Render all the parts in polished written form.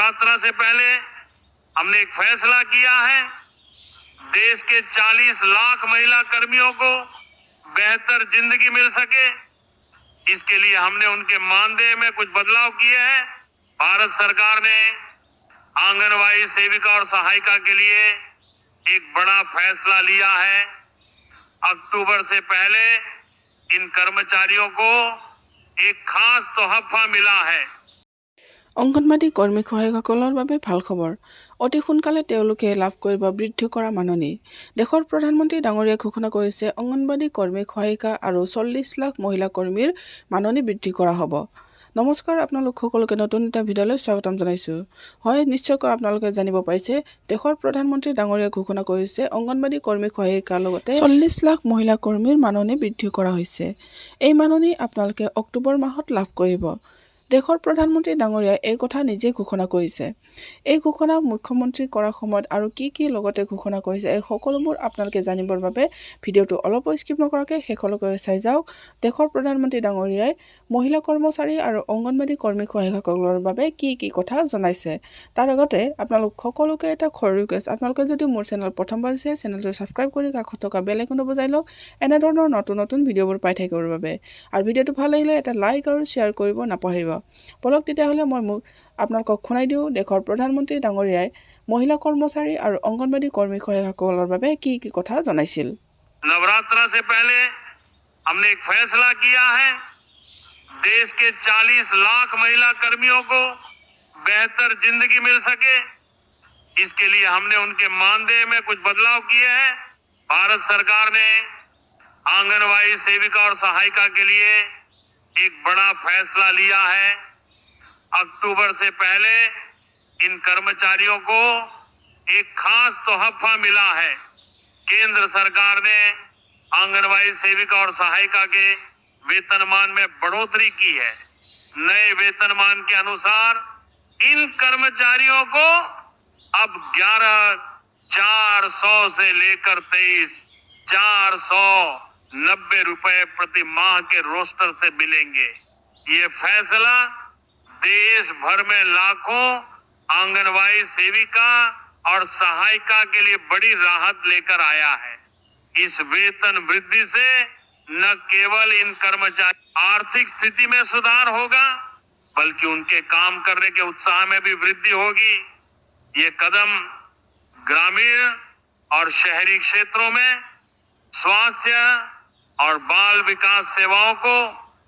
नवरात्र से पहले हमने एक फैसला किया है, देश के 40 लाख महिला कर्मियों को बेहतर जिंदगी मिल सके, इसके लिए हमने उनके मानदेय में कुछ बदलाव किए हैं। भारत सरकार ने आंगनबाड़ी सेविका और सहायिका के लिए एक बड़ा फैसला लिया है। अक्टूबर से पहले इन कर्मचारियों को एक खास तोहफा मिला है। অংগনবাড়ী কৰ্মী সহায়কসকলৰ বাবে ভাল খবৰ। অতি সোনকালে তেওঁলোকে লাভ কৰিব বৃদ্ধি কৰা মাননি। দেশৰ প্ৰধানমন্ত্ৰী ডাঙৰীয়াই ঘোষণা কৰিছে অংগনবাড়ী কৰ্মী সহায়িকা আৰু 40 লাখ মহিলা কৰ্মীৰ মাননি বৃদ্ধি কৰা হ'ব। নমস্কাৰ, আপোনালোক সকলোকে নতুন এটা ভিডিঅ'লৈ স্বাগতম জনাইছোঁ। হয়, নিশ্চয়কৈ আপোনালোকে জানিব পাৰিছে, দেশৰ প্ৰধানমন্ত্ৰী ডাঙৰীয়াই ঘোষণা কৰিছে অংগনবাড়ী কৰ্মী সহায়িকাৰ লগতে 40 লাখ মহিলা কৰ্মীৰ মাননি বৃদ্ধি কৰা হৈছে। এই মাননি আপোনালোকে অক্টোবৰ মাহত লাভ কৰিব। দেশৰ প্ৰধানমন্ত্ৰী ডাঙৰীয়াই এই কথা নিজে ঘোষণা কৰিছে। এই ঘোষণা মুখ্যমন্ত্ৰী কৰাৰ সময়ত আৰু কি লগতে ঘোষণা কৰিছে এই সকলোবোৰ আপোনালোকে জানিবৰ বাবে ভিডিঅ'টো অলপ স্কিপ নকৰাকৈ শেষলৈকে চাই যাওক। দেশৰ প্ৰধানমন্ত্ৰী ডাঙৰীয়াই মহিলা কৰ্মচাৰী আৰু অংগনবাড়ী কৰ্মী সহায়কসকলৰ বাবে কি কথা জনাইছে। তাৰ আগতে আপোনালোক সকলোকে এটা সৰু ৰিকুৱেষ্ট, আপোনালোকে যদি মোৰ চেনেল প্ৰথমবাৰ আছে চেনেলটো ছাবস্ক্ৰাইব কৰি কাষত থকা বেল আইকনটো বজাই লওক এনেধৰণৰ নতুন ভিডিঅ'বোৰ পাই থাকিবৰ বাবে। আৰু ভিডিঅ'টো ভাল লাগিলে এটা লাইক আৰু শ্বেয়াৰ কৰিব নাপাহৰিব। বলক তেতিয়াহ'লে মই আপোনালোকক শুনাই দিওঁ দেশৰ প্ৰধানমন্ত্ৰী ডাঙৰীয়াই মহিলা কৰ্মচাৰী আৰু অংগনবাড়ী কৰ্মী সহায়কসকলৰ বাবে কি কথা জনাইছিল। नवरात्र से पहले हमने एक फैसला किया है, देश के 40 लाख महिला कर्मियों को बेहतर जिंदगी मिल सके, इसके लिए हमने उनके मानदेय में कुछ बदलाव किए हैं। भारत सरकार ने आंगनबाड़ी सेविका और सहायिका के लिए एक बड़ा फैसला लिया है। अक्टूबर से पहले इन कर्मचारियों को एक खास तोहफा मिला है। केंद्र सरकार ने आंगनबाड़ी सेविका और सहायिका के वेतनमान में बढ़ोतरी की है। नए वेतनमान के अनुसार इन कर्मचारियों को अब 11,400 से लेकर 23,490 रुपए प्रति माह के रोस्टर से मिलेंगे। ये फैसला देश भर में लाखों आंगनबाड़ी सेविका और सहायिका के लिए बड़ी राहत लेकर आया है। इस वेतन वृद्धि से न केवल इन कर्मचारी आर्थिक स्थिति में सुधार होगा, बल्कि उनके काम करने के उत्साह में भी वृद्धि होगी। ये कदम ग्रामीण और शहरी क्षेत्रों में स्वास्थ्य और बाल विकास सेवाओं को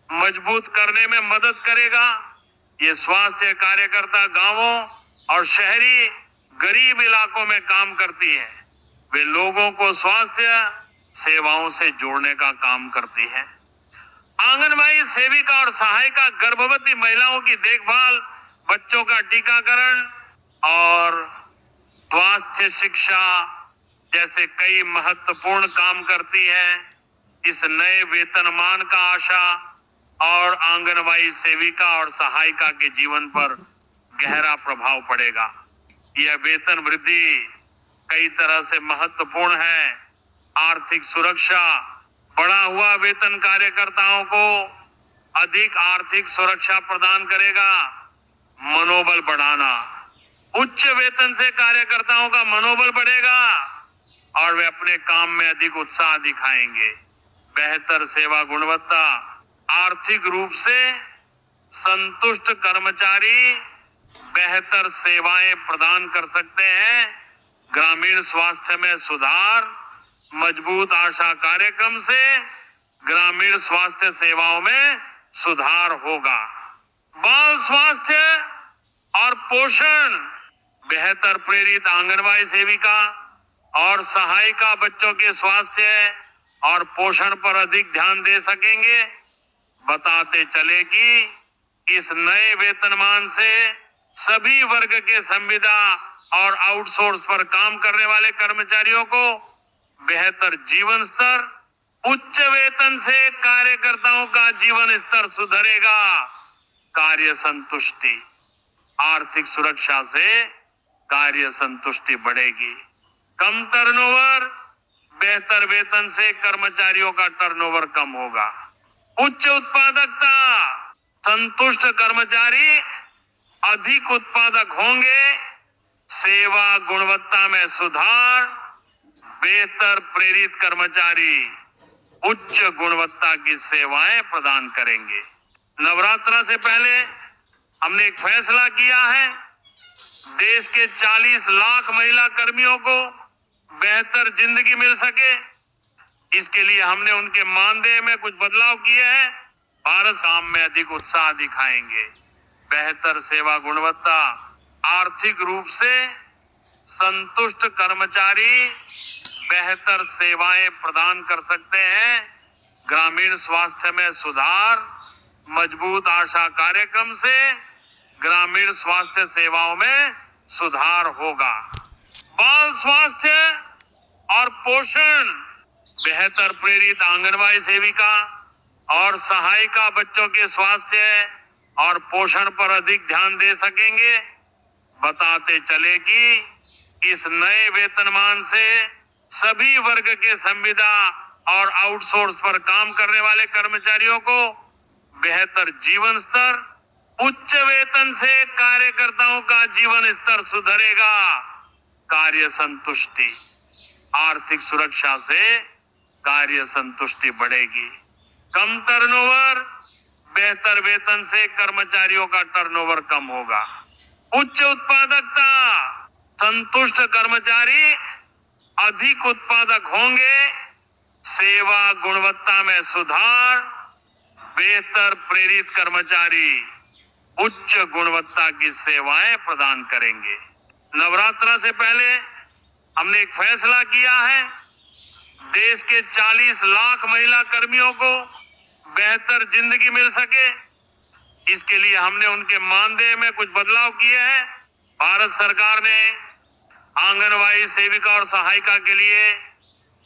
मजबूत करने में मदद करेगा। ये स्वास्थ्य कार्यकर्ता गांवों और शहरी गरीब इलाकों में काम करती है। वे लोगों को स्वास्थ्य सेवाओं से जोड़ने का काम करती है। आंगनबाड़ी सेविका और सहायिका गर्भवती महिलाओं की देखभाल, बच्चों का टीकाकरण और स्वास्थ्य शिक्षा जैसे कई महत्वपूर्ण काम करती है। इस नए वेतनमान का आशा और आंगनबाड़ी सेविका और सहायिका के जीवन पर गहरा प्रभाव पड़ेगा। यह वेतन वृद्धि कई तरह से महत्वपूर्ण है। आर्थिक सुरक्षा, बढ़ा हुआ वेतन कार्यकर्ताओं को अधिक आर्थिक सुरक्षा प्रदान करेगा। मनोबल बढ़ाना, उच्च वेतन से कार्यकर्ताओं का मनोबल बढ़ेगा और वे अपने काम में अधिक उत्साह दिखाएंगे। बेहतर सेवा गुणवत्ता, आर्थिक रूप से संतुष्ट कर्मचारी बेहतर सेवाएं प्रदान कर सकते हैं। ग्रामीण स्वास्थ्य में सुधार, मजबूत आशा कार्यक्रम से ग्रामीण स्वास्थ्य सेवाओं में सुधार होगा। बाल स्वास्थ्य और पोषण, बेहतर प्रेरित आंगनबाड़ी सेविका और सहायिका बच्चों के स्वास्थ्य और पोषण पर अधिक ध्यान दे सकेंगे। बताते चले कि इस नए वेतनमान से सभी वर्ग के संविदा और आउटसोर्स पर काम करने वाले कर्मचारियों को बेहतर जीवन स्तर, उच्च वेतन से कार्यकर्ताओं का जीवन स्तर सुधरेगा। कार्य संतुष्टि, आर्थिक सुरक्षा से कार्य संतुष्टि बढ़ेगी। कम टर्नओवर, बेहतर वेतन से कर्मचारियों का टर्नओवर कम होगा। उच्च उत्पादकता, संतुष्ट कर्मचारी अधिक उत्पादक होंगे, सेवा गुणवत्ता में सुधार, बेहतर प्रेरित कर्मचारी उच्च गुणवत्ता की सेवाएं प्रदान करेंगे। नवरात्र से पहले हमने एक फैसला किया है, देश के 40 लाख महिला कर्मियों को बेहतर जिंदगी मिल सके, इसके लिए हमने उनके मानदेय में कुछ बदलाव किए हैं। भारत काम में अधिक उत्साह दिखाएंगे, बेहतर सेवा गुणवत्ता, आर्थिक रूप से संतुष्ट कर्मचारी बेहतर सेवाएं प्रदान कर सकते हैं। ग्रामीण स्वास्थ्य में सुधार, मजबूत आशा कार्यक्रम से ग्रामीण स्वास्थ्य सेवाओं में सुधार होगा। बाल स्वास्थ्य और पोषण, बेहतर प्रेरित आंगनबाड़ी सेविका और सहायिका बच्चों के स्वास्थ्य और पोषण पर अधिक ध्यान दे सकेंगे। बताते चले कि इस नए वेतनमान से सभी वर्ग के संविदा और आउटसोर्स पर काम करने वाले कर्मचारियों को बेहतर जीवन स्तर, उच्च वेतन से कार्यकर्ताओं का जीवन स्तर सुधरेगा। कार्य संतुष्टि, आर्थिक सुरक्षा से कार्य संतुष्टि बढ़ेगी। कम टर्नओवर, बेहतर वेतन से कर्मचारियों का टर्नओवर कम होगा। उच्च उत्पादकता, संतुष्ट कर्मचारी अधिक उत्पादक होंगे, सेवा गुणवत्ता में सुधार, बेहतर प्रेरित कर्मचारी उच्च गुणवत्ता की सेवाएं प्रदान करेंगे। नवरात्र से पहले हमने एक फैसला किया है, देश के 40 लाख महिला कर्मियों को बेहतर जिंदगी मिल सके, इसके लिए हमने उनके मानदेय में कुछ बदलाव किए हैं। भारत सरकार ने आंगनबाड़ी सेविका और सहायिका के लिए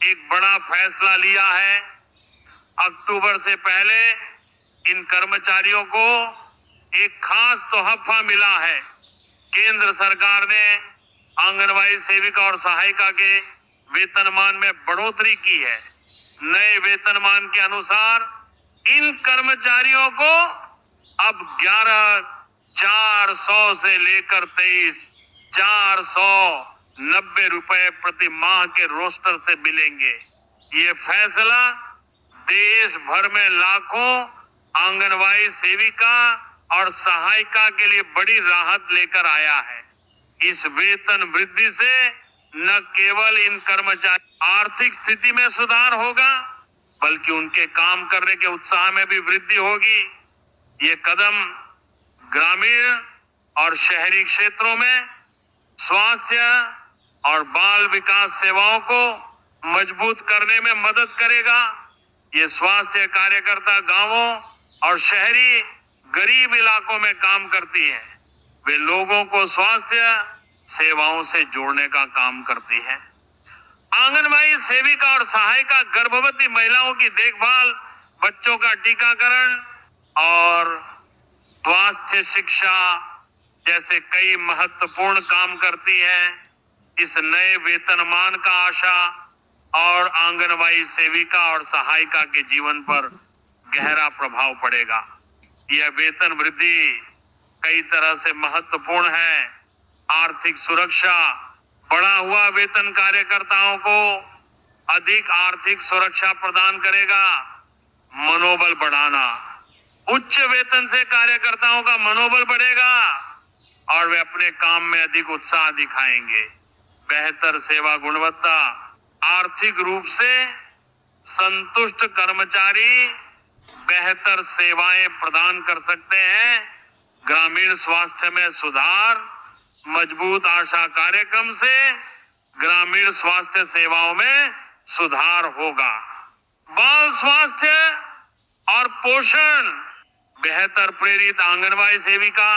एक बड़ा फैसला लिया है। अक्टूबर से पहले इन कर्मचारियों को एक खास तोहफा मिला है। केंद्र सरकार ने आंगनबाड़ी सेविका और सहायिका के वेतनमान में बढ़ोतरी की है। नए वेतनमान के अनुसार इन कर्मचारियों को अब 11,400 से लेकर 23,490 रुपए प्रति माह के रोस्टर से मिलेंगे। ये फैसला देश भर में लाखों आंगनबाड़ी सेविका और सहायिका के लिए बड़ी राहत लेकर आया है। इस वेतन वृद्धि से न केवल इन कर्मचारी आर्थिक स्थिति में सुधार होगा, बल्कि उनके काम करने के उत्साह में भी वृद्धि होगी। ये कदम ग्रामीण और शहरी क्षेत्रों में स्वास्थ्य और बाल विकास सेवाओं को मजबूत करने में मदद करेगा। ये स्वास्थ्य कार्यकर्ता गांवों और शहरी गरीब इलाकों में काम करती है। वे लोगों को स्वास्थ्य सेवाओं से जोड़ने का काम करती है। आंगनबाड़ी सेविका और सहायिका गर्भवती महिलाओं की देखभाल, बच्चों का टीकाकरण और स्वास्थ्य शिक्षा जैसे कई महत्वपूर्ण काम करती है। इस नए वेतनमान का आशा और आंगनबाड़ी सेविका और सहायिका के जीवन पर गहरा प्रभाव पड़ेगा। यह वेतन वृद्धि कई तरह से महत्वपूर्ण है। आर्थिक सुरक्षा, बढ़ा हुआ वेतन कार्यकर्ताओं को अधिक आर्थिक सुरक्षा प्रदान करेगा। मनोबल बढ़ाना, उच्च वेतन से कार्यकर्ताओं का मनोबल बढ़ेगा और वे अपने काम में अधिक उत्साह दिखाएंगे। बेहतर सेवा गुणवत्ता, आर्थिक रूप से संतुष्ट कर्मचारी बेहतर सेवाएं प्रदान कर सकते हैं। ग्रामीण स्वास्थ्य में सुधार, मजबूत आशा कार्यक्रम से ग्रामीण स्वास्थ्य सेवाओं में सुधार होगा। बाल स्वास्थ्य और पोषण, बेहतर प्रेरित आंगनबाड़ी सेविका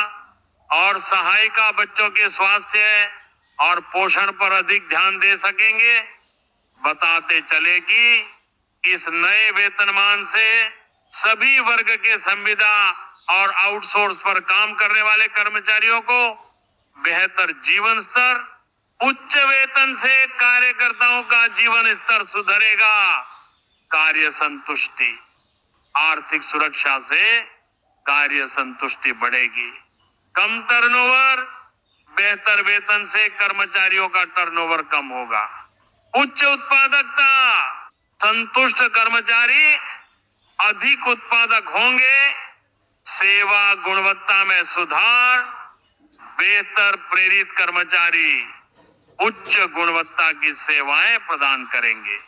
और सहायिका बच्चों के स्वास्थ्य और पोषण पर अधिक ध्यान दे सकेंगे। बताते चले कि इस नए वेतनमान से सभी वर्ग के संविदा और आउटसोर्स पर काम करने वाले कर्मचारियों को बेहतर जीवन स्तर, उच्च वेतन से कार्यकर्ताओं का जीवन स्तर सुधरेगा। कार्य संतुष्टि, आर्थिक सुरक्षा से कार्य संतुष्टि बढ़ेगी। कम टर्नओवर, बेहतर वेतन से कर्मचारियों का टर्नओवर कम होगा। उच्च उत्पादकता, संतुष्ट कर्मचारी अधिक उत्पादक होंगे। सेवा गुणवत्ता में सुधार, बेहतर प्रेरित कर्मचारी उच्च गुणवत्ता की सेवाएं प्रदान करेंगे।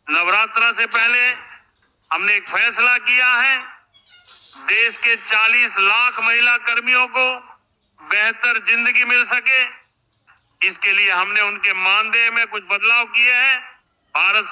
नवरात्र से पहले हमने एक फैसला किया है, देश के 40 लाख महिला कर्मियों को बेहतर जिंदगी मिल सके, इसके लिए हमने उनके मानदेय में कुछ बदलाव किए हैं। भारत